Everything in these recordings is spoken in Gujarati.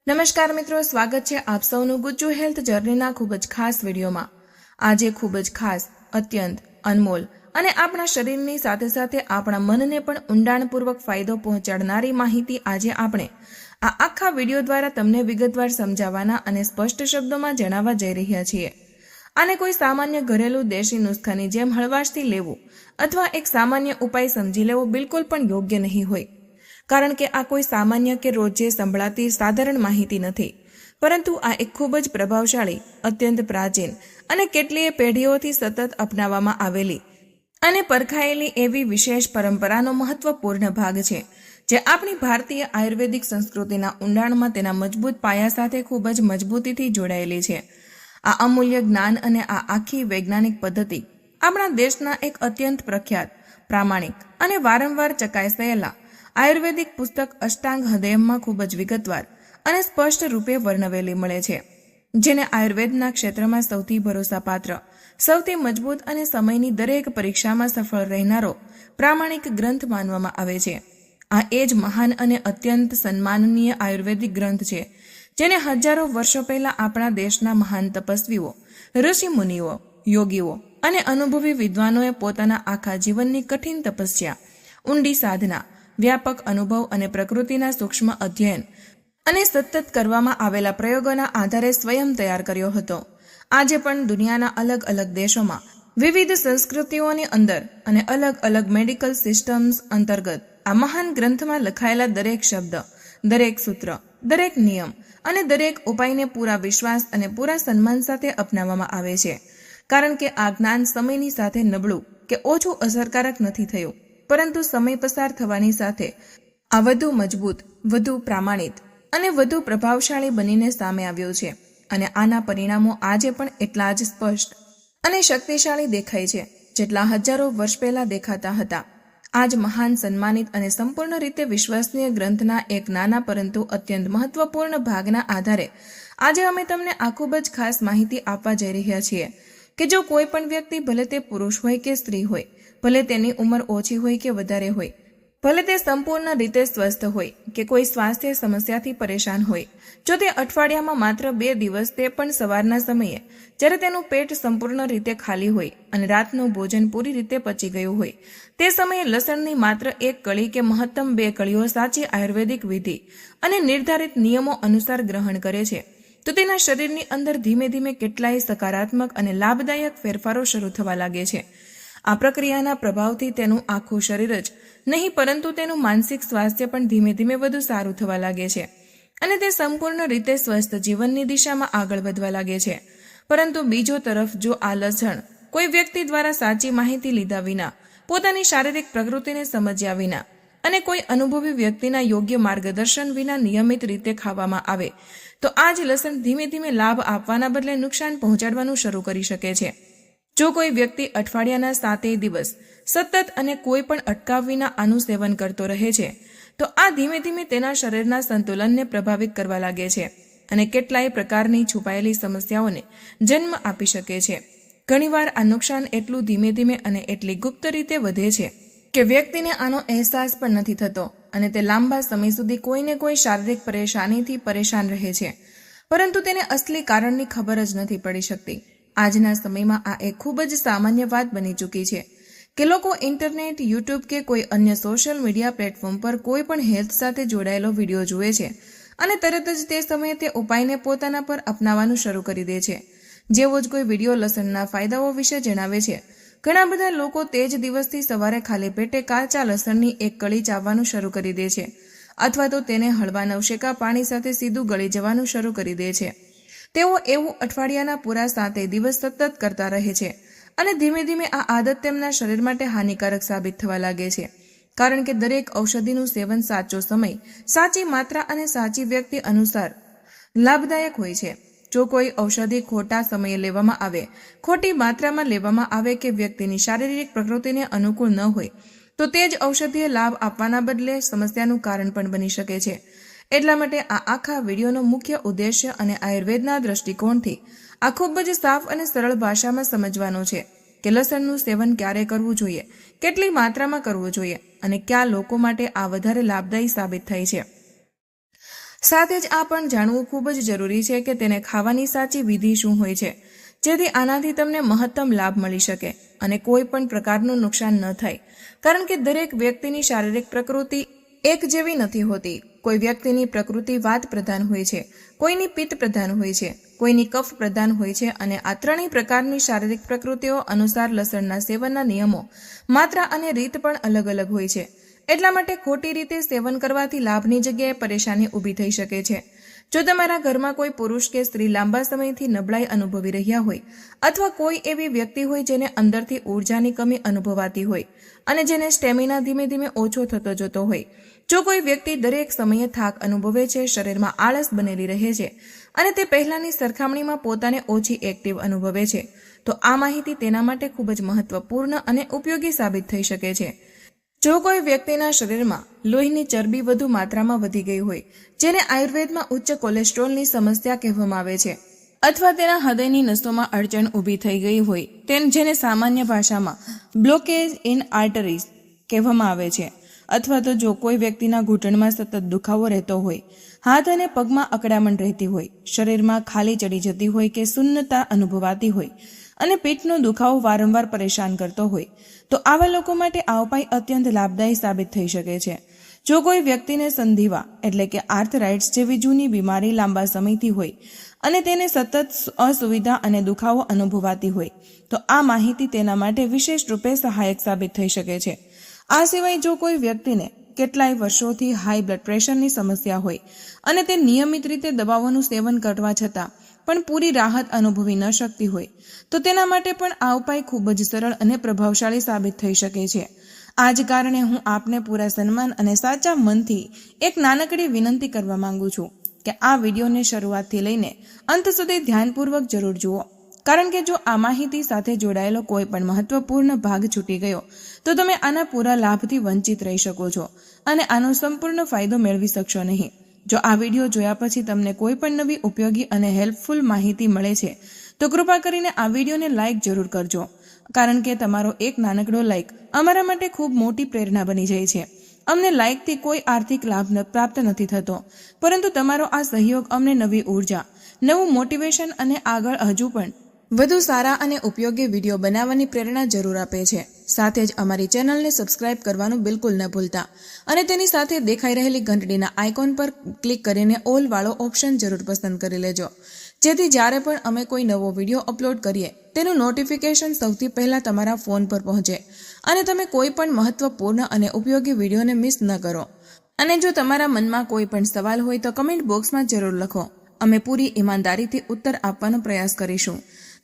નમસ્કાર મિત્રો, સ્વાગત છે આપ સૌનું ગુજ્જુ હેલ્થ જર્નીના ખૂબ જ ખાસ વિડીયોમાં। આજે ખૂબ જ ખાસ, અત્યંત અનમોલ અને આપણા શરીરની સાથે સાથે આપણા મનને પણ ઊંડાણપૂર્વક ફાયદો પહોંચાડનારી માહિતી આજે આપણે આ આખા વિડીયો દ્વારા તમને વિગતવાર સમજાવવાના અને સ્પષ્ટ શબ્દોમાં જણાવવા જઈ રહ્યા છીએ। આને કોઈ સામાન્ય ઘરેલું દેશી નુસ્ખાની જેમ હળવાશથી લેવું અથવા એક સામાન્ય ઉપાય સમજી લેવો બિલકુલ પણ યોગ્ય નહીં હોય, કારણ કે આ કોઈ સામાન્ય કે રોજે સંભળાતી સાધારણ માહિતી નથી, પરંતુ આ એક ખૂબ જ પ્રભાવશાળી, અત્યંત પ્રાચીન અને કેટલીય પેઢીઓથી સતત અપનાવવામાં આવેલી અને પરખાયેલી એવી વિશેષ પરંપરાનો મહત્વપૂર્ણ ભાગ છે, જે આપણી ભારતીય આયુર્વેદિક સંસ્કૃતિના ઊંડાણમાં તેના મજબૂત પાયા સાથે ખૂબ જ મજબૂતીથી જોડાયેલી છે। આ અમૂલ્ય જ્ઞાન અને આ આખી વૈજ્ઞાનિક પદ્ધતિ આપણા દેશના એક અત્યંત પ્રખ્યાત, પ્રામાણિક અને વારંવાર ચકાસાયેલા આયુર્વેદિક પુસ્તક અષ્ટાંગ હૃદયમમાં ખૂબ જ વિગતવાર અને સ્પષ્ટ રૂપે વર્ણવેલી મળે છે, જેને આયુર્વેદના ક્ષેત્રમાં સૌથી ભરોસાપાત્ર, સૌથી મજબૂત અને સમયની દરેક પરીક્ષામાં સફળ રહેનારો પ્રામાણિક ગ્રંથ માનવામાં આવે છે। આ એ જ મહાન અને અત્યંત સન્માનનીય આયુર્વેદિક ગ્રંથ છે, જેને હજારો વર્ષો પહેલા આપણા દેશના મહાન તપસ્વીઓ, ઋષિ મુનિઓ, યોગીઓ અને અનુભવી વિદ્વાનોએ પોતાના આખા જીવનની કઠિન તપસ્યા, ઊંડી સાધના, વ્યાપક અનુભવ અને પ્રકૃતિના સૂક્ષ્મ અધ્યયન અને સતત કરવામાં આવેલા પ્રયોગોના આધારે સ્વયં તૈયાર કર્યો હતો। આજે પણ દુનિયાના અલગ અલગ દેશોમાં વિવિધ સંસ્કૃતિઓની અંદર અને અલગ અલગ મેડિકલ સિસ્ટમ્સ અંતર્ગત આ મહાન ગ્રંથમાં લખાયેલા દરેક શબ્દ, દરેક સૂત્ર, દરેક નિયમ અને દરેક ઉપાયને પૂરા વિશ્વાસ અને પૂરા સન્માન સાથે અપનાવવામાં આવે છે, કારણ કે આ જ્ઞાન સમયની સાથે નબળું કે ઓછું અસરકારક નથી થયું, પરંતુ સમય પસાર થવાની સાથે આ વધુ મજબૂત, વધુ પ્રામાણિક અને વધુ પ્રભાવશાળી બનીને સામે આવ્યું છે, અને આના પરિણામો આજે પણ એટલા જ સ્પષ્ટ અને શક્તિશાળી દેખાય છે જેટલા હજારો વર્ષ પહેલા દેખાતા હતા। આજ મહાન, સન્માનિત અને સંપૂર્ણ રીતે વિશ્વસનીય ગ્રંથના એક નાના પરંતુ અત્યંત મહત્વપૂર્ણ ભાગના આધારે આજે અમે તમને આ ખૂબ જ ખાસ માહિતી આપવા જઈ રહ્યા છીએ કે જો કોઈ પણ વ્યક્તિ, ભલે તે પુરુષ હોય કે સ્ત્રી હોય, ભલે તેની ઉંમર ઓછી હોય કે વધારે હોય, ભલે તે સંપૂર્ણ રીતે સ્વસ્થ હોય કે કોઈ સ્વાસ્થ્ય સમસ્યાથી પરેશાન હોય, જો તે અઠવાડિયામાં માત્ર 2 દિવસ, તે પણ સવારના સમયે જ્યારે તેનું પેટ સંપૂર્ણ રીતે ખાલી હોય અને રાતનું ભોજન પૂરી રીતે પચી ગયું હોય, તે સમયે લસણની માત્ર 1 કળી કે મહત્તમ 2 કળીઓ સાચી આયુર્વેદિક વિધિ અને નિર્ધારિત નિયમો અનુસાર ગ્રહણ કરે છે, તો તેના શરીરની અંદર ધીમે ધીમે કેટલાય સકારાત્મક અને લાભદાયક ફેરફારો શરૂ થવા લાગે છે। આ પ્રક્રિયાના પ્રભાવથી તેનું આખું શરીર જ નહીં, પરંતુ તેનું માનસિક સ્વાસ્થ્ય પણ ધીમે ધીમે વધુ સારું થવા લાગે છે અને તે સંપૂર્ણ રીતે સ્વસ્થ જીવનની દિશામાં આગળ વધવા લાગે છે। પરંતુ બીજો તરફ, જો આ લક્ષણ કોઈ વ્યક્તિ દ્વારા સાચી માહિતી લીધા વિના, પોતાની શારીરિક પ્રકૃતિને સમજ્યા વિના અને કોઈ અનુભવી વ્યક્તિના યોગ્ય માર્ગદર્શન વિના નિયમિત રીતે ખાવામાં આવે, તો આ જ લસણ ધીમે ધીમે લાભ આપવાના બદલે નુકસાન પહોંચાડવાનું શરૂ કરી શકે છે। જો કોઈ વ્યક્તિ અઠવાડિયાના 7 દિવસ સતત અને કોઈ પણ અટકાવ વિના આનું સેવન કરતો રહે છે, તો આ ધીમે ધીમે તેના શરીરના સંતુલનને પ્રભાવિત કરવા લાગે છે અને કેટલાય પ્રકારની છુપાયેલી સમસ્યાઓને જન્મ આપી શકે છે। ઘણીવાર આ નુકસાન એટલું ધીમે ધીમે અને એટલી ગુપ્ત રીતે વધે છે કે વ્યક્તિને આનો અહેસાસ પણ નથી થતો અને તે લાંબા સમય સુધી કોઈને કોઈ શારીરિક પરેશાનીથી પરેશાન રહે છે, પરંતુ તેને અસલી કારણની ખબર જ નથી પડી શકતી। આજના સમયમાં આ એક ખૂબ જ સામાન્ય વાત બની ચૂકી છે કે લોકો ઇન્ટરનેટ, યુટ્યુબ કે કોઈ અન્ય સોશિયલ મીડિયા પ્લેટફોર્મ પર કોઈ પણ હેલ્થ સાથે જોડાયેલો વિડીયો જુએ છે અને તરત જ તે સમયે તે ઉપાયને પોતાના પર અપનાવવાનું શરૂ કરી દે છે। જેવો જ કોઈ વિડીયો લસણના ફાયદાઓ વિશે જણાવે છે, ઘણા બધા લોકો તે જ દિવસથી સવારે ખાલી પેટે કાચા લસણની 1 કળી ચાવવાનું શરૂ કરી દે છે, અથવા તો તેને હળવા નવશેકા પાણી સાથે સીધું ગળી જવાનું શરૂ કરી દે છે। તેઓ એવું અઠવાડિયાના પૂરા 7 દિવસ સતત કરતા રહે છે અને ધીમે ધીમે આ આદત તેમના શરીર માટે હાનિકારક સાબિત થવા લાગે છે, કારણ કે દરેક ઔષધિનું સેવન સાચો સમય, સાચી માત્રા અને સાચી વ્યક્તિ અનુસાર લાભદાયક હોય છે। જો કોઈ ઔષધિ ખોટા સમયે લેવામાં આવે, ખોટી માત્રામાં લેવામાં આવે કે વ્યક્તિની શારીરિક પ્રકૃતિને અનુકૂળ ન હોય, તો તે જ ઔષધિએ લાભ આપવાના બદલે સમસ્યાનું કારણ પણ બની શકે છે। એટલા માટે આ આખા વિડીયોનો મુખ્ય ઉદ્દેશ્ય અને આયુર્વેદના દ્રષ્ટિકોણથી આ ખૂબ જ સાફ અને સરળ ભાષામાં સમજવાનો છે કે લસણનું સેવન ક્યારે કરવું જોઈએ, કેટલી માત્રામાં કરવું જોઈએ અને કયા લોકો માટે આ વધારે લાભદાયી સાબિત થાય છે। સાથે જ આ પણ જાણવું ખૂબ જ જરૂરી છે કે તેને ખાવાની સાચી વિધિ શું હોય છે, જેથી આનાથી તમને મહત્તમ લાભ મળી શકે અને કોઈ પણ પ્રકારનું નુકસાન ન થાય. કારણ કે દરેક વ્યક્તિની શારીરિક પ્રકૃતિ એક જેવી નથી હોતી. કોઈ વ્યક્તિની પ્રકૃતિ વાત પ્રધાન હોય છે, કોઈની પિત્ત પ્રધાન હોય છે, કોઈની કફ પ્રધાન હોય છે અને આ ત્રણેય પ્રકારની શારીરિક પ્રકૃતિઓ અનુસાર લસણના સેવનના નિયમો, માત્રા અને રીત પણ અલગ અલગ હોય છે. એટલા માટે ખોટી રીતે સેવન કરવાથી લાભની જગ્યાએ પરેશાની ઊભી થઈ શકે છે. જો તમારા ઘરમાં કોઈ પુરુષ કે સ્ત્રી લાંબા સમયથી નબળાઈ અનુભવી રહ્યા હોય અથવા કોઈ એવી વ્યક્તિ હોય જેને અંદરથી ઊર્જાની કમી અનુભવાતી હોય અને જેને સ્ટેમિના ધીમે ધીમે ઓછો થતો જતો હોય, જો કોઈ વ્યક્તિ દરેક સમયે થાક અનુભવે છે, શરીરમાં આળસ બનેલી રહે છે અને તે પહેલાની સરખામણીમાં પોતાને ઓછી એક્ટિવ અનુભવે છે, તો આ માહિતી તેના માટે ખૂબ જ મહત્વપૂર્ણ અને ઉપયોગી સાબિત થઈ શકે છે. જો કોઈ વ્યક્તિના શરીરમાં લોહીની ચરબી વધુ માત્રામાં વધી ગઈ હોય, જેને આયુર્વેદમાં ઉચ્ચ કોલેસ્ટ્રોલની સમસ્યા કહેવામાં આવે છે, અથવા તેના હૃદયની નસોમાં અડચણ ઊભી થઈ ગઈ હોય, જેને સામાન્ય ભાષામાં બ્લોકેજ ઇન આર્ટરીઝ કહેવામાં આવે છે, અથવા તો જો કોઈ વ્યક્તિના ઘૂંટણમાં સતત દુખાવો રહેતો હોય, હાથ અને પગમાં અકળામણ રહેતી હોય, શરીરમાં ખાલી ચડી જતી હોય કે શૂન્યતા અનુભવાતી હોય અને પીઠનો દુખાવો વારંવાર પરેશાન કરતો હોય, તો આવા લોકો માટે આ ઉપાય અત્યંત લાભદાયી સાબિત થઈ શકે છે. જો કોઈ વ્યક્તિને સંધિવા એટલે કે આર્થરાઇટ્સ જેવી જૂની બીમારી લાંબા સમયથી હોય અને તેને સતત અસુવિધા અને દુખાવો અનુભવાતી હોય, તો આ માહિતી તેના માટે વિશેષ રૂપે સહાયક સાબિત થઈ શકે છે. આ સિવાય જો કોઈ વ્યક્તિને કેટલાય વર્ષોથી હાઈ બ્લડ પ્રેશરની સમસ્યા હોય અને તે નિયમિત રીતે દવાઓનું સેવન કરવા છતાં પણ પૂરી રાહત અનુભવી ન શકતી હોય, તો તેના માટે પણ આ ઉપાય ખૂબ જ સરળ અને પ્રભાવશાળી સાબિત થઈ શકે છે. આ જ કારણે હું આપને પૂરા સન્માન અને સાચા મનથી એક નાનકડી વિનંતી કરવા માંગુ છું કે આ વિડીયોને શરૂઆતથી લઈને અંત સુધી ધ્યાનપૂર્વક જરૂર જુઓ. કારણ કે જો આ માહિતી સાથે જોડાયેલો કોઈ પણ મહત્વપૂર્ણ ભાગ છૂટી ગયો તો તમે આના પૂરા લાભથી વંચિત રહી શકો છો અને આનો સંપૂર્ણ ફાયદો મેળવી શકશો નહીં. જો આ વિડીયો જોયા પછી તમને કોઈ પણ નવી ઉપયોગી અને હેલ્પફુલ માહિતી મળે છે તો કૃપા કરીને આ વિડીયોને લાઇક જરૂર કરજો, કારણ કે તમારો એક નાનકડો લાઇક અમારા માટે ખૂબ મોટી પ્રેરણા બની જાય છે. અમને લાઇકથી કોઈ આર્થિક લાભ પ્રાપ્ત નથી થતો, પરંતુ તમારો આ સહયોગ અમને નવી ઉર્જા, નવું મોટિવેશન અને આગળ હજુ પણ વધુ સારા અને ઉપયોગી વિડીયો બનાવવાની પ્રેરણા જરૂર આપે છે. સાથે જ અમારી ચેનલને સબસ્ક્રાઇબ કરવાનું બિલકુલ ન ભૂલતા અને તેની સાથે દેખાઈ રહેલી ઘંટડીના આઇકોન પર ક્લિક કરીને ઓલ વાળો ઓપ્શન જરૂર પસંદ કરી લેજો, જેથી જ્યારે પણ અમે કોઈ નવો વિડીયો અપલોડ કરીએ તેનું નોટિફિકેશન સૌથી પહેલા તમારા ફોન પર પહોંચે અને તમે કોઈ પણ મહત્વપૂર્ણ અને ઉપયોગી વિડીયોને મિસ ન કરો. અને જો તમારા મનમાં કોઈ પણ સવાલ હોય તો કમેન્ટ બોક્સમાં જરૂર લખો. અમે પૂરી ઈમાનદારીથી ઉત્તર આપવાનો પ્રયાસ કરીશું.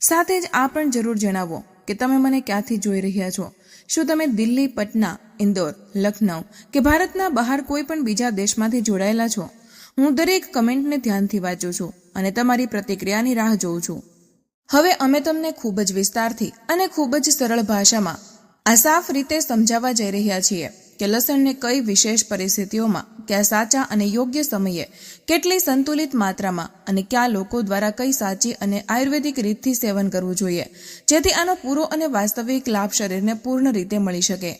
સાથે જ આ પણ જરૂર જણાવો કે તમે મને ક્યાંથી જોઈ રહ્યા છો. શું તમે દિલ્હી, પટના, ઇન્દોર, લખનઉ કે ભારતના બહાર કોઈ પણ બીજા દેશમાંથી જોડાયેલા છો? હું દરેક કમેન્ટને ધ્યાનથી વાંચું છું અને તમારી પ્રતિક્રિયાની રાહ જોઉં છું. હવે અમે તમને ખૂબ જ વિસ્તારથી અને ખૂબ જ સરળ ભાષામાં આ સાફ રીતે સમજાવવા જઈ રહ્યા છીએ કે લસણને કઈ વિશેષ પરિસ્થિતિઓમાં, કયા સાચા અને યોગ્ય સમયે, કેટલી સંતુલિત માત્રામાં અને કયા લોકો દ્વારા કઈ સાચી અને આયુર્વેદિક રીતથી સેવન કરવું જોઈએ, જેથી આનો પૂરો અને વાસ્તવિક લાભ શરીરને પૂર્ણ રીતે મળી શકે.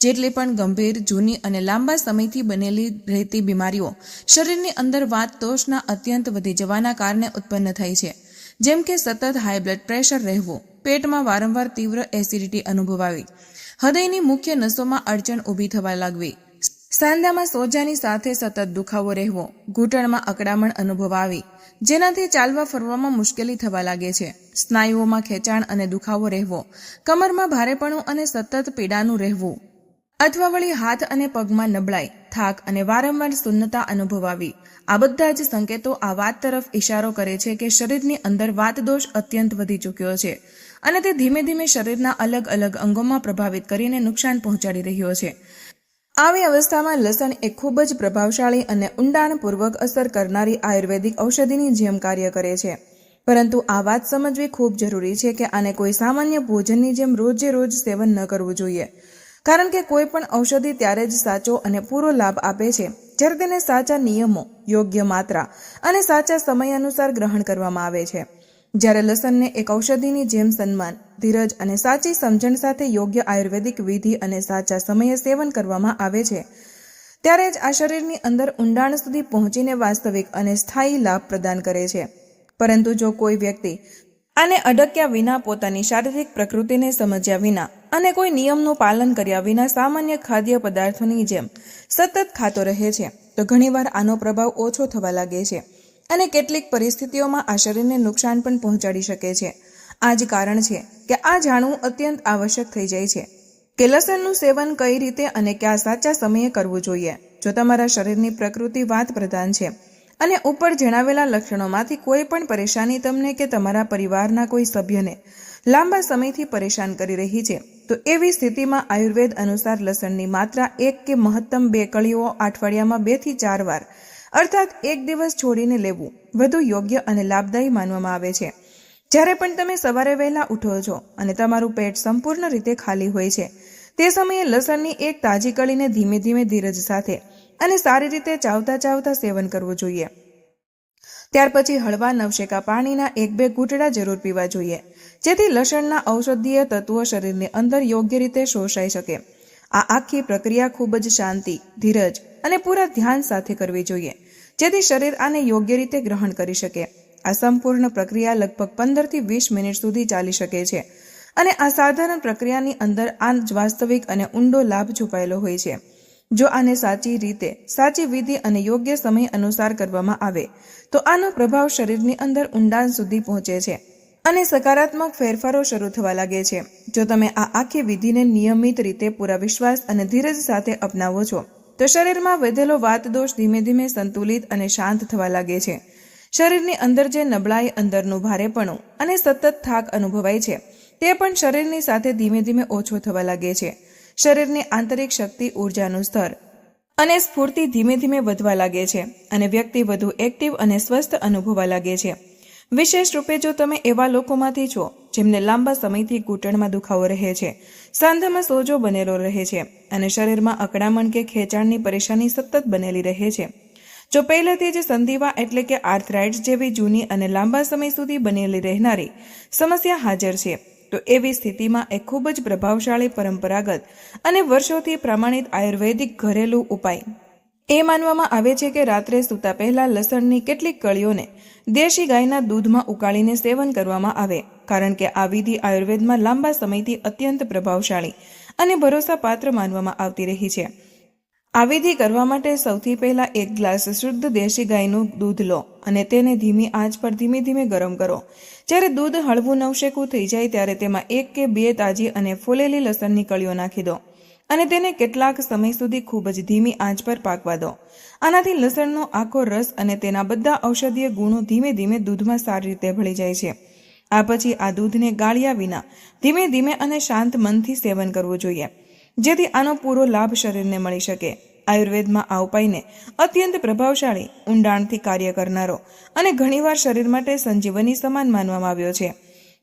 જેટલી પણ ગંભીર, જૂની અને લાંબા સમયથી બનેલી રહેતી બીમારીઓ શરીરની અંદર વાત દોષના અત્યંત વધી જવાના કારણે ઉત્પન્ન થાય છે, જેમ કે સતત હાઈ બ્લડ પ્રેશર રહેવું, પેટમાં વારંવાર તીવ્ર એસિડિટી અનુભવાવી, હૃદયની મુખ્ય નસોમાં અડચણ ઊભી થવા લાગવી, સાંધામાં સોજાની સાથે સતત દુખાવો રહેવો, ઘૂંટણમાં અકળામણ અનુભવાવી, જેનાથી ચાલવા ફરવામાં મુશ્કેલી થવા લાગે છે, સ્નાયુઓમાં ખેંચાણ અને દુખાવો રહેવો, કમરમાં ભારેપણું અને સતત પીડાનું રહેવું, અથવા વળી હાથ અને પગમાં નબળાઈ, થાક અને વારંવાર શૂન્યતા અનુભવાવી, આ બધા જ સંકેતો આ વાત તરફ ઇશારો કરે છે કે શરીરની અંદર વાતદોષ અત્યંત વધી ચૂક્યો છે અને તે ધીમે ધીમે શરીરના અલગ અલગ અંગોમાં પ્રભાવિત કરીને નુકસાન પહોંચાડી રહ્યો છે. આવી અવસ્થામાં લસણ એક ખૂબ જ પ્રભાવશાળી અને ઊંડાણપૂર્વક અસર કરનારી આયુર્વેદિક ઔષધિની જેમ કાર્ય કરે છે. પરંતુ આ વાત સમજવી ખૂબ જરૂરી છે કે આને કોઈ સામાન્ય ભોજનની જેમ રોજે રોજ સેવન ન કરવું જોઈએ, કારણ કે કોઈ પણ ઔષધિ ત્યારે જ સાચો અને પૂરો લાભ આપે છે જ્યારે તેને સાચા નિયમો, યોગ્ય માત્રા અને સાચા સમય અનુસાર ગ્રહણ કરવામાં આવે છે. જ્યારે લસણને એક ઔષધિની જેમ સન્માન, ધીરજ અને સાચી સમજણ સાથે યોગ્ય આયુર્વેદિક વિધિ અને સાચા સમયે સેવન કરવામાં આવે છે, ત્યારે જ આ શરીરની અંદર ઊંડાણ સુધી પહોંચીને વાસ્તવિક અને સ્થાયી લાભ પ્રદાન કરે છે. પરંતુ જો કોઈ વ્યક્તિ આને અડક્યા વિના, પોતાની શારીરિક પ્રકૃતિને સમજ્યા વિના અને કોઈ નિયમનું પાલન કર્યા વિના સામાન્ય ખાદ્ય પદાર્થોની જેમ સતત ખાતો રહે છે તો ઘણીવાર આનો પ્રભાવ ઓછો થવા લાગે છે અને કેટલીક પરિસ્થિતિઓમાં આ શરીરને નુકસાન પણ પહોંચાડી શકે છે. આ જ કારણ છે કે આ જાણવું અત્યંત આવશ્યક થઈ જાય છે કે લસણનું સેવન કઈ રીતે અને કયા સાચા સમયે કરવું જોઈએ. જો તમારા શરીરની પ્રકૃતિ વાત પ્રધાન છે અને ઉપર જણાવેલા લક્ષણોમાંથી કોઈ પણ પરેશાની તમને કે તમારા પરિવારના કોઈ સભ્યને લાંબા સમયથી પરેશાન કરી રહી છે તો એવી સ્થિતિમાં આયુર્વેદ અનુસાર લસણની માત્રા 1 કે મહત્તમ 2 કળીઓ અઠવાડિયામાં 2 થી 4 વાર અર્થાત 1 દિવસ છોડીને લેવું વધુ યોગ્ય અને લાભદાયી માનવામાં આવે છે. જ્યારે પણ તમે સવારે વહેલા ઉઠો છો અને તમારું પેટ સંપૂર્ણ રીતે ખાલી હોય છે તે સમયે લસણની એક તાજી કળીને ધીમે ધીમે ધીરજ સાથે અને સારી રીતે ચાવતા ચાવતા સેવન કરવું જોઈએ. ત્યાર પછી હળવા નવશેકા પાણીના 1-2 ઘૂંટડા જરૂર પીવા જોઈએ, જેથી લસણના ઔષધીય તત્વો શરીરની અંદર યોગ્ય રીતે શોષાઈ શકે. આ આખી પ્રક્રિયા ખૂબ જ શાંતિ, ધીરજ અને પૂરા ધ્યાન સાથે કરવી જોઈએ, જેથી શરીર આને યોગ્ય રીતે ગ્રહણ કરી શકે. આ સંપૂર્ણ પ્રક્રિયા લગભગ 15 થી 20 મિનિટ સુધી ચાલી શકે છે અને આ સાધારણ પ્રક્રિયાની અંદર આ વાસ્તવિક અને ઊંડો લાભ છુપાયેલો હોય છે. જો આને સાચી રીતે, સાચી વિધિ અને યોગ્ય સમય અનુસાર કરવામાં આવે તો આનો પ્રભાવ શરીરની અંદર ઊંડાણ સુધી પહોંચે છે અને સકારાત્મક ફેરફારો શરૂ થવા લાગે છે. જો તમે આ આખી વિધિને નિયમિત રીતે પૂરા વિશ્વાસ અને ધીરજ સાથે અપનાવો છો તો શરીરમાં વધેલો વાત દોષ ધીમે ધીમે સંતુલિત અને શાંત થવા લાગે છે. શરીરની અંદર જે નબળાઈ, અંદરનું ભારેપણું અને સતત થાક અનુભવાય છે તે પણ શરીરની સાથે ધીમે ધીમે ઓછો થવા લાગે છે. શરીરની આંતરિક શક્તિ, ઉર્જાનું સ્તર અને સ્ફૂર્તિ ધીમે ધીમે વધવા લાગે છે અને વ્યક્તિ વધુ એક્ટિવ અને સ્વસ્થ અનુભવવા લાગે છે. વિશેષ રૂપે જો તમે એવા લોકોમાંથી છો જેમને લાંબા સમયથી ઘૂંટણમાં દુખાવો રહે છે, સાંધામાં સોજો બનેલો રહે છે અને શરીરમાં અકળામણ કે ખેંચાણની પરેશાની સતત બનેલી રહે છે, જો પહેલેથી જ સંધિવા એટલે કે આર્થરાઇટ્સ જેવી જૂની અને લાંબા સમય સુધી બનેલી રહેનારી સમસ્યા હાજર છે તો એવી સ્થિતિમાં એક ખૂબ જ પ્રભાવશાળી પરંપરાગત અને વર્ષોથી પ્રમાણિત આયુર્વેદિક ઘરેલું ઉપાય એ માનવામાં આવે છે કે રાત્રે સૂતા પહેલા લસણની કેટલીક કળીઓને દેશી ગાયના દૂધમાં ઉકાળીને સેવન કરવામાં આવે, કારણ કે આ વિધિ આયુર્વેદમાં લાંબા સમયથી અત્યંત પ્રભાવશાળી અને ભરોસાપાત્ર માનવામાં આવતી રહી છે. આ વિધિ કરવા માટે સૌથી પહેલા 1 ગ્લાસ શુદ્ધ દેશી ગાયનું દૂધ લો અને તેને ધીમી આંચ પર ધીમે ધીમે ગરમ કરો. જ્યારે દૂધ હળવું નવશેકું થઈ જાય ત્યારે તેમાં 1 કે 2 તાજી અને ફૂલેલી લસણની કળીઓ નાખી દો અને તેને કેટલાક સમય સુધી ખૂબ જ ધીમી આંચ પર પાકવા દો. આનાથી લસણનો આખો રસ અને તેના બધા ઔષધીય ગુણો ધીમે ધીમે દૂધમાં સારી રીતે ભળી જાય છે. આ પછી આ દૂધને ગાળ્યા વિના ધીમે ધીમે અને શાંત મનથી સેવન કરવું જોઈએ, જેથી આનો પૂરો લાભ શરીરને મળી શકે. આયુર્વેદમાં આ ઉપાયને અત્યંત પ્રભાવશાળી, ઊંડાણથી કાર્ય કરનારો અને ઘણીવાર શરીર માટે સંજીવની સમાન માનવામાં આવ્યો છે.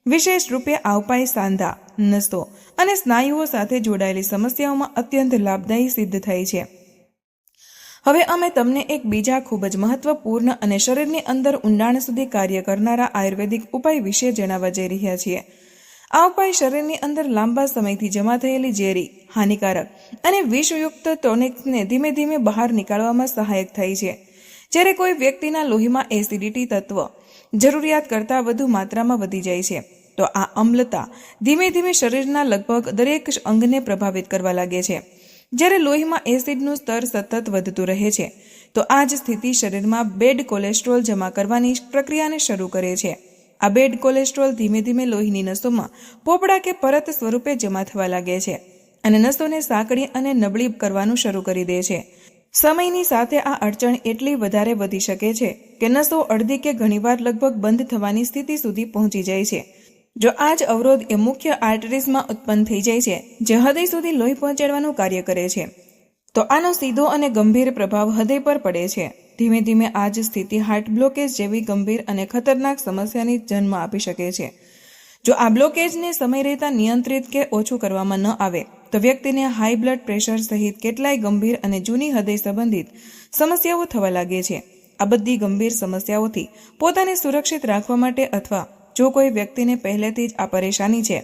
વિશેષ રૂપે આ ઉપાય સાંધા, નસો અને સ્નાયુઓ સાથે જોડાયેલી સમસ્યાઓમાં અત્યંત લાભદાયી સિદ્ધ થાય છે. હવે અમે તમને એક બીજા ખૂબ જ મહત્વપૂર્ણ અને શરીરની અંદર ઊંડાણ સુધી કાર્ય કરનારા આયુર્વેદિક ઉપાય વિશે જણાવવા જઈ રહ્યા છીએ. આ ઉપાય શરીરની અંદર લાંબા સમયથી જમા થયેલી ઝેરી, હાનિકારક અને વિષયુક્ત ટોનિક્સને ધીમે ધીમે બહાર નીકાળવામાં સહાયક થાય છે. જ્યારે કોઈ વ્યક્તિના લોહીમાં એસિડિટી તત્વ જરૂરિયાત કરતાં વધુ માત્રામાં વધી જાય છે તો આ અમ્લતા ધીમે ધીમે શરીરના લગભગ દરેક અંગને પ્રભાવિત કરવા લાગે છે. જ્યારે લોહીમાં એસિડનું સ્તર સતત વધતું રહે છે તો આ જ સ્થિતિ શરીરમાં બેડ કોલેસ્ટ્રોલ જમા કરવાની પ્રક્રિયાને શરૂ કરે છે. આ બેડ કોલેસ્ટ્રોલ ધીમે ધીમે લોહીની નસોમાં પોપડા કે પરત સ્વરૂપે જમા થવા લાગે છે અને નસોને સાંકડી અને નબળી કરવાનું શરૂ કરી દે છે. સમયની સાથે આ અડચણ એટલી વધારે વધી શકે છે કે નસો અડધી કે ઘણીવાર લગભગ બંધ થવાની સ્થિતિ સુધી પહોંચી જાય છે. જો આ જ અવરોધ એ મુખ્ય આર્ટરીઝમાં ઉત્પન્ન થઈ જાય છે, જે હૃદય સુધી લોહી પહોંચાડવાનું કાર્ય કરે છે, તો આનો સીધો અને ગંભીર પ્રભાવ હૃદય પર પડે છે. ધીમે ધીમે આ જ સ્થિતિ હાર્ટ બ્લોકેજ જેવી ગંભીર અને ખતરનાક સમસ્યાની જન્મ આપી શકે છે. જો આ બ્લોકેજને સમય રહેતા નિયંત્રિત કે ઓછું કરવામાં ન આવે તો વ્યક્તિને હાઈ બ્લડ પ્રેશર સહિત કેટલાય ગંભીર અને જૂની હૃદય સંબંધિત સમસ્યાઓ થવા લાગે છે. આ બધી ગંભીર સમસ્યાઓથી પોતાને સુરક્ષિત રાખવા માટે અથવા જો કોઈ વ્યક્તિને પહેલેથી જ આ પરેશાની છે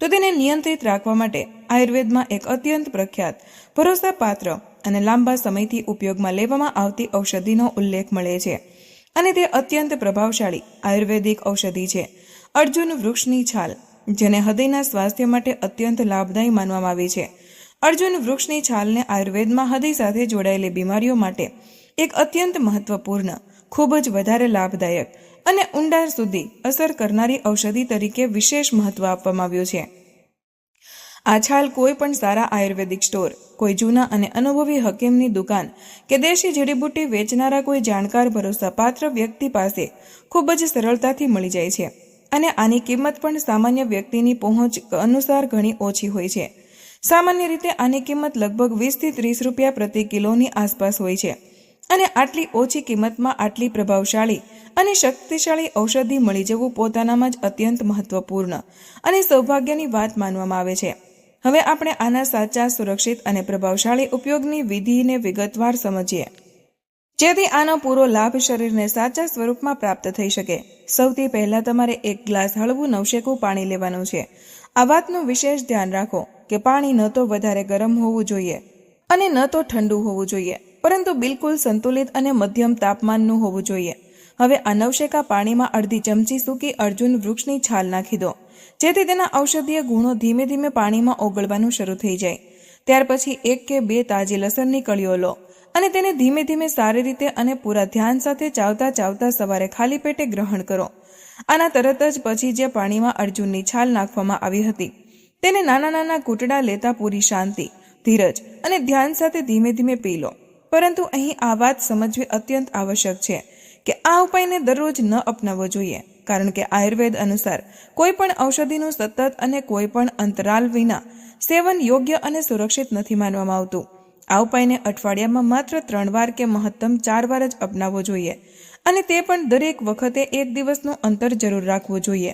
તો તેને નિયંત્રિત રાખવા માટે આયુર્વેદમાં એક અત્યંત પ્રખ્યાત, ભરોસાપાત્ર અને લાંબા સમયથી ઉપયોગમાં લેવામાં આવતી ઔષધિનો ઉલ્લેખ મળે છે અને તે અત્યંત પ્રભાવશાળી આયુર્વેદિક ઔષધિ છે. અર્જુન વૃક્ષની છાલ, જેને હૃદયના સ્વાસ્થ્ય માટે અત્યંત લાભદાયી માનવામાં આવી છે. અર્જુન વૃક્ષની છાલને આયુર્વેદમાં હૃદય સાથે જોડાયેલી બીમારીઓ માટે એક અત્યંત મહત્વપૂર્ણ, ખૂબ જ વધારે લાભદાયક અને ઊંડાણ સુધી અસર કરનારી ઔષધિ તરીકે વિશેષ મહત્વ આપવામાં આવ્યું છે. આ છાલ કોઈ પણ સારા આયુર્વેદિક સ્ટોર, કોઈ જૂના અને અનુભવી હકીમની દુકાન કે દેશી જડીબુટ્ટી વેચનારા કોઈ જાણકાર ભરોસાપાત્ર વ્યક્તિ પાસે ખૂબ જ સરળતાથી મળી જાય છે અને આની કિંમત પણ સામાન્ય વ્યક્તિની પહોંચ અનુસાર ઘણી ઓછી હોય છે. સામાન્ય રીતે આની કિંમત લગભગ 20 થી 30 રૂપિયા પ્રતિ કિલોની આસપાસ હોય છે અને આટલી ઓછી કિંમતમાં આટલી પ્રભાવશાળી અને શક્તિશાળી ઔષધિ મળી જવું પોતાનામાં જ અત્યંત મહત્વપૂર્ણ અને સૌભાગ્યની વાત માનવામાં આવે છે. હવે આપણે આના સાચા, સુરક્ષિત અને પ્રભાવશાળી ઉપયોગની વિધિને વિગતવાર સમજીએ, જેથી આનો પૂરો લાભ શરીરને સાચા સ્વરૂપમાં પ્રાપ્ત થઈ શકે. સૌથી પહેલા તમારે 1 ગ્લાસ હળવું નવશેકું પાણી લેવાનું છે. આ વાતનું વિશેષ ધ્યાન રાખો કે પાણી ન તો વધારે ગરમ હોવું જોઈએ અને ન તો ઠંડુ હોવું જોઈએ, પરંતુ બિલકુલ સંતુલિત અને મધ્યમ તાપમાનનું હોવું જોઈએ. હવે આ નવશેકા પાણીમાં અડધી ચમચી સૂકી અર્જુન વૃક્ષની છાલ નાખી દો, જેથી તેના ઔષધીય ગુણો ધીમે ધીમે પાણીમાં ઓગળવાનું શરૂ થઈ જાય. ત્યાર પછી 1 કે 2 તાજી લસણની કળીઓ લો અને તેને ધીમે ધીમે સારી રીતે અને પૂરા ધ્યાન સાથે ચાવતા ચાવતા સવારે ખાલી પેટે ગ્રહણ કરો. આના તરત જ પછી જે પાણીમાં અર્જુનની છાલ નાખવામાં આવી હતી તેને નાના નાના ઘૂંટડા લેતા પૂરી શાંતિ, ધીરજ અને ધ્યાન સાથે ધીમે ધીમે પી લો. પરંતુ અહીં આ વાત સમજવી અત્યંત આવશ્યક છે કે આ ઉપાયને દરરોજ ન અપનાવવો જોઈએ, કારણ કે આયુર્વેદ અનુસાર કોઈ પણ ઔષધિનું સતત અને કોઈ પણ અંતરાલ વિના સેવન યોગ્ય અને સુરક્ષિત નથી માનવામાં આવતું. આ ઉપાયને અઠવાડિયામાં માત્ર 3 વાર કે મહત્તમ 4 વાર જ અપનાવવો જોઈએ અને તે પણ દરેક વખતે 1 દિવસનું અંતર જરૂર રાખવું જોઈએ.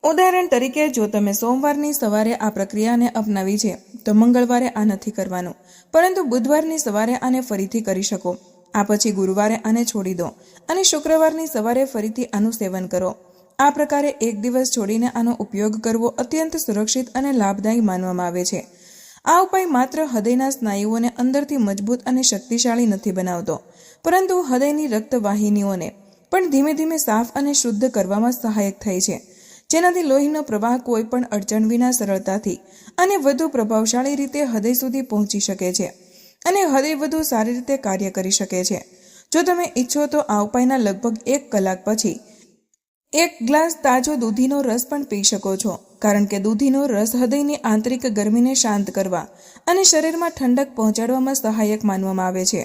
ઉદાહરણ તરીકે, જો તમે સોમવારની સવારે આ પ્રક્રિયાને અપનાવી છે તો મંગળવારે આ નથી કરવાનું, પરંતુ બુધવારની સવારે આને ફરીથી કરી શકો. આ પછી ગુરુવારે આને છોડી દો અને શુક્રવારની સવારે ફરીથી આનું સેવન કરો. આ પ્રકારે 1 દિવસ છોડીને આનો ઉપયોગ કરવો અત્યંત સુરક્ષિત અને લાભદાયી માનવામાં આવે છે. આ ઉપાય માત્ર હૃદયના સ્નાયુઓને અંદરથી મજબૂત અને શક્તિશાળી નથી બનાવતો, પરંતુ હૃદયની રક્તવાહિનીઓને પણ ધીમે ધીમે સાફ અને શુદ્ધ કરવામાં સહાયક થાય છે, જેનાથી લોહીનો પ્રવાહ કોઈ પણ અડચણ વિના સરળતાથી અને વધુ પ્રભાવશાળી રીતે હૃદય સુધી પહોંચી શકે છે અને હૃદય વધુ સારી રીતે કાર્ય કરી શકે છે. જો તમે ઈચ્છો તો આ ઉપાયના લગભગ 1 કલાક પછી 1 ગ્લાસ તાજો દૂધીનો રસ પણ પી શકો છો, કારણ કે દૂધીનો રસ હૃદયની આંતરિક ગરમીને શાંત કરવા અને શરીરમાં ઠંડક પહોંચાડવામાં સહાયક માનવામાં આવે છે.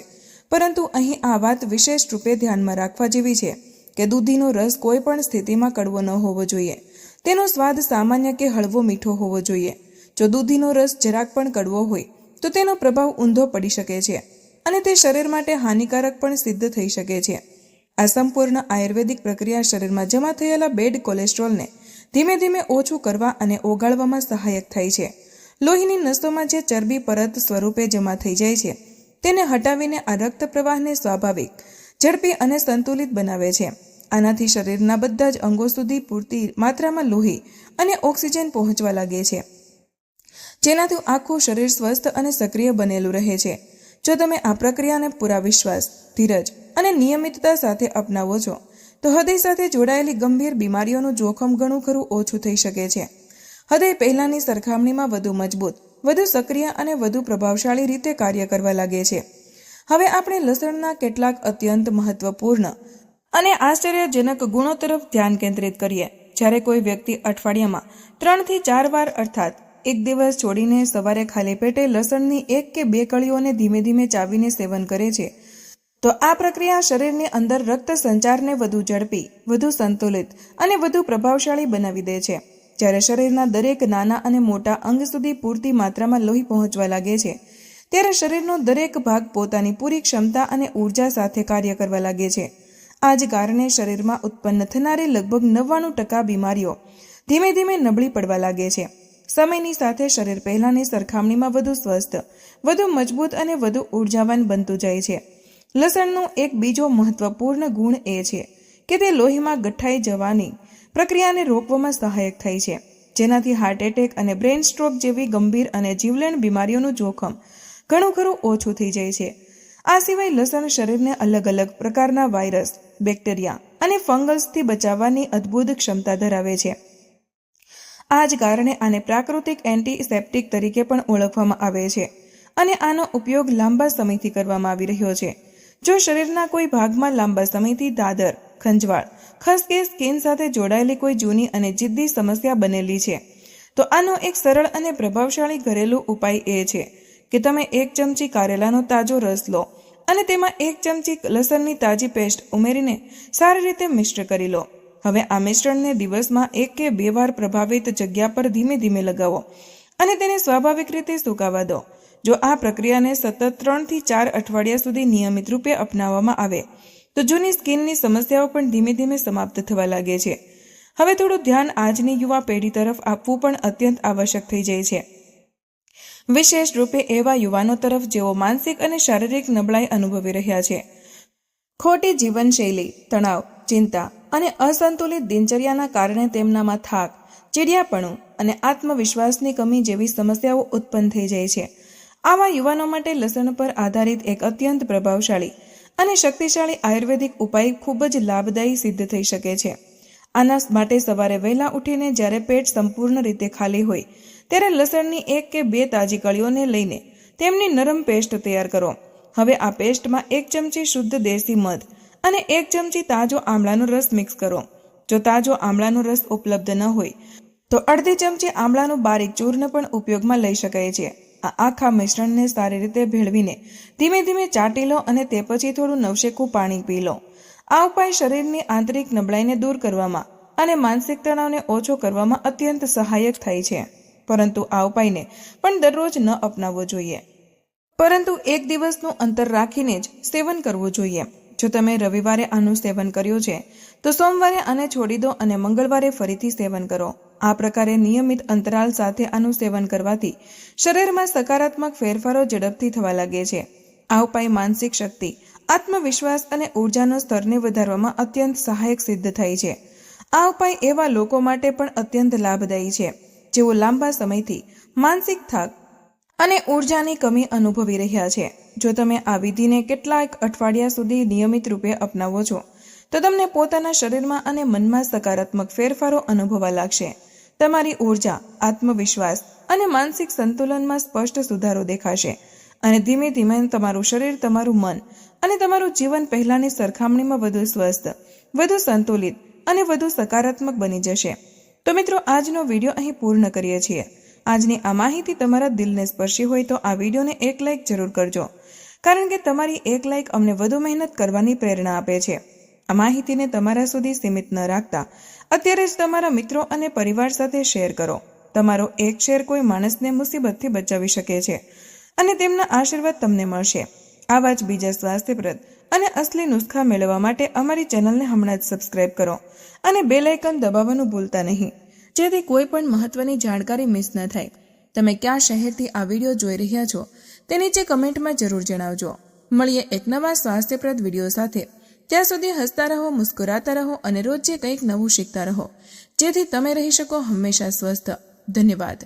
પરંતુ અહીં આ વાત વિશેષ રૂપે ધ્યાનમાં રાખવા જેવી છે કે દૂધીનો રસ કોઈ પણ સ્થિતિમાં કડવો ન હોવો જોઈએ. તેનો સ્વાદ સામાન્ય કે હળવો મીઠો હોવો જોઈએ. જો દૂધીનો રસ જરાક પણ કડવો હોય તો તેનો પ્રભાવ ઊંધો પડી શકે છે અને તે શરીર માટે હાનિકારક પણ સિદ્ધ થઈ શકે છે. આ સંપૂર્ણ આયુર્વેદિક પ્રક્રિયા શરીરમાં જમા થયેલા બેડ કોલેસ્ટ્રોલને ધીમે ધીમે ઓછું કરવા અને ઓગાળવામાં સહાયક થાય છે. લોહીની નસોમાં જે ચરબી પરત સ્વરૂપે જમા થઈ જાય છે તેને હટાવીને આ રક્ત પ્રવાહને સ્વાભાવિક, ઝડપી અને સંતુલિત બનાવે છે. આનાથી શરીરના બધા જ અંગો સુધી પૂરતી માત્રામાં લોહી અને ઓક્સિજન પહોંચવા લાગે છે, જેનાથી આખું શરીર સ્વસ્થ અને સક્રિય બનેલું રહે છે. જો તમે આ પ્રક્રિયાને પૂરા વિશ્વાસ, ધીરજ અને નિયમિતતા સાથે અપનાવો છો તો હૃદય સાથે જોડાયેલી ગંભીર બીમારીઓનું જોખમ ઘણું ખરું ઓછું થઈ શકે છે. હૃદય પહેલાંની સરખામણીમાં વધુ મજબૂત, વધુ સક્રિય અને વધુ પ્રભાવશાળી રીતે કાર્ય કરવા લાગે છે. હવે આપણે લસણના કેટલાક અત્યંત મહત્વપૂર્ણ અને આશ્ચર્યજનક ગુણો તરફ ધ્યાન કેન્દ્રિત કરીએ. જ્યારે કોઈ વ્યક્તિ અઠવાડિયામાં 3 થી 4 વાર અર્થાત 1 દિવસ છોડીને સવારે ખાલી પેટે લસણની 1 કે 2 કળીઓને ધીમે ધીમે ચાવીને સેવન કરે છે તો આ પ્રક્રિયા શરીરની અંદર રક્ત સંચારને વધુ ઝડપી, વધુ સંતુલિત અને વધુ પ્રભાવશાળી બનાવી દે છે. જ્યારે શરીરના દરેક નાના અને મોટા અંગ સુધી પૂરતી માત્રામાં લોહી પહોંચવા લાગે છે ત્યારે શરીરનો દરેક ભાગ પોતાની પૂરી ક્ષમતા અને ઉર્જા સાથે કાર્ય કરવા લાગે છે. આ જ કારણે શરીરમાં ઉત્પન્ન થનારી લગભગ 99% બીમારીઓ ધીમે ધીમે નબળી પડવા લાગે છે. સમયની સાથે શરીર પહેલાંની સરખામણીમાં વધુ સ્વસ્થ, વધુ મજબૂત અને વધુ ઉર્જાવાન બનતું જાય છે. લસણનો એક બીજો મહત્વપૂર્ણ ગુણ એ છે કે તે લોહીમાં ગઠ્ઠાઈ જવાની પ્રક્રિયાને રોકવામાં સહાયક થાય છે, જેનાથી હાર્ટ એટેક અને બ્રેઇન સ્ટ્રોક જેવી ગંભીર અને જીવલેણ બીમારીઓનું જોખમ ઘણું ખરું ઓછું થઈ જાય છે. આ સિવાય લસણ શરીરને અલગ અલગ પ્રકારના વાયરસ, બેક્ટેરિયા અને ફંગસથી બચાવવાની અદ્ભુત ક્ષમતા ધરાવે છે. આ જ કારણે આને પ્રાકૃતિક એન્ટીસેપ્ટિક તરીકે પણ ઓળખવામાં આવે છે અને આનો ઉપયોગ લાંબા સમયથી કરવામાં આવી રહ્યો છે. જો શરીરના કોઈ ભાગમાં લાંબા સમયથી દાદર, ખંજવાળ, ખાસ કે સ્કિન સાથે જોડાયેલી કોઈ જૂની અને જિદ્દી સમસ્યા બનેલી છે, તો આનો એક સરળ અને પ્રભાવશાળી ઘરેલું ઉપાય એ છે કે તમે 1 ચમચી કારેલાનો તાજો રસ લો અને તેમાં 1 ચમચી લસણની તાજી પેસ્ટ ઉમેરીને સારી રીતે મિશ્ર કરી લો. હવે આ મિશ્રણને દિવસમાં 1 કે 2 વાર પ્રભાવિત જગ્યા પર ધીમે ધીમે લગાવો અને તેને સ્વાભાવિક રીતે સુકાવા દો. જો આ પ્રક્રિયાને સતત 3 થી 4 અઠવાડિયા સુધી નિયમિત રૂપે અપનાવવામાં આવે તો જૂની સ્કિનની સમસ્યાઓ પણ ધીમે ધીમે સમાપ્ત થવા લાગે છે. હવે થોડું ધ્યાન આજની યુવા પેઢી તરફ આપવું પણ અત્યંત આવશ્યક થઈ જાય છે, વિશેષ રૂપે એવા યુવાનો તરફ જેઓ માનસિક અને શારીરિક નબળાઈ અનુભવી રહ્યા છે. ખોટી જીવનશૈલી, તણાવ, ચિંતા અને અસંતુલિત દિનચર્યાના કારણે તેમનામાં થાક, ચીડિયાપણું અને આત્મવિશ્વાસની કમી જેવી સમસ્યાઓ ઉત્પન્ન થઈ જાય છે. આવા યુવાનો માટે લસણ પર આધારિત એક અત્યંત પ્રભાવશાળી અને શક્તિશાળી આયુર્વેદિક ઉપાય ખૂબ જ લાભદાયી સિદ્ધ થઈ શકે છે. આના માટે સવારે વહેલા ઉઠીને જ્યારે પેટ સંપૂર્ણ રીતે ખાલી હોય ત્યારે લસણની 1 કે 2 તાજી કળીઓને લઈને તેમની નરમ પેસ્ટ તૈયાર કરો. હવે આ પેસ્ટમાં 1 ચમચી શુદ્ધ દેશી મધ અને 1 ચમચી તાજો આમળાનો રસ મિક્સ કરો. જો તાજો આમળાનો રસ ઉપલબ્ધ ન હોય તો અડધી ચમચી આમળાનું બારીક ચૂર્ણ પણ ઉપયોગમાં લઈ શકાય છે. આ આખા મિશ્રણને સારી રીતે ભેળવીને ધીમે ધીમે ચાટી લો અને તે પછી થોડું નવશેકું પાણી પી લો. આ ઉપાય શરીરની આંતરિક નબળાઈને દૂર કરવામાં અને માનસિક તણાવને ઓછો કરવામાં અત્યંત સહાયક થાય છે. પરંતુ આ ઉપાયને પણ દરરોજ ન અપનાવવો જોઈએ, પરંતુ 1 દિવસનું અંતર રાખીને જ સેવન કરવું જોઈએ. જો તમે રવિવારે આનું સેવન કર્યું છે તો સોમવારે આને છોડી દો અને મંગળવારે ફરીથી સેવન કરો. આ પ્રકારે નિયમિત અંતરાલ સાથે આનું સેવન કરવાથી શરીરમાં સકારાત્મક ફેરફારો ઝડપથી થવા લાગે છે. આ ઉપાય માનસિક શક્તિ, આત્મવિશ્વાસ અને ઉર્જાના સ્તરને વધારવામાં અત્યંત સહાયક સિદ્ધ થાય છે. આ ઉપાય એવા લોકો માટે પણ અત્યંત લાભદાયી છે જેઓ લાંબા સમયથી માનસિક થાક અને ઉર્જાની કમી અનુભવી રહ્યા છે. જો તમે આ વિધિને કેટલાક અઠવાડિયા સુધી નિયમિત રૂપે અપનાવો છો તો તમને પોતાના શરીરમાં અને મનમાં સકારાત્મક ફેરફારો અનુભવવા લાગશે. તમારી ઉર્જા, આત્મવિશ્વાસ અને માનસિક સંતુલનમાં સ્પષ્ટ સુધારો દેખાશે અને ધીમે ધીમે તમારું શરીર, તમારું મન અને તમારું જીવન પહેલાની સરખામણીમાં વધુ સ્વસ્થ, વધુ સંતુલિત અને વધુ સકારાત્મક બની જશે. તો મિત્રો, આજનો વિડીયો અહીં પૂર્ણ કરીએ છીએ. આજની આ માહિતી તમારા દિલને સ્પર્શી હોય તો આ વિડીયોને 1 લાઇક જરૂર કરજો, કારણ કે તમારી 1 લાઇક અમને વધુ મહેનત કરવાની પ્રેરણા આપે છે. આ માહિતીને તમારા સુધી સીમિત ન રાખતા અત્યારે જ તમારા મિત્રો અને પરિવાર સાથે શેર કરો. તમારો એક શેર કોઈ માણસને મુસીબતથી બચાવી શકે છે અને તેમના આશીર્વાદ તમને મળશે. આવા જ બીજા સ્વાસ્થ્યપ્રદ અને અસલી નુસ્ખા મેળવવા માટે અમારી ચેનલને હમણાં જ સબસ્ક્રાઇબ કરો અને બેલ આઇકન દબાવવાનું ભૂલતા નહીં, જેથી કોઈ પણ મહત્વની જાણકારી મિસ ન થાય. તમે કયા શહેરથી આ વિડીયો જોઈ રહ્યા છો તે નીચે કમેન્ટમાં જરૂર જણાવજો. મળીએ એક નવા સ્વાસ્થ્યપ્રદ વિડીયો સાથે. ત્યાં સુધી હસતા રહો, મુસ્કુરાતા રહો અને રોજ જે કંઈક નવું શીખતા રહો, જેથી તમે રહી શકો હંમેશા સ્વસ્થ. ધન્યવાદ.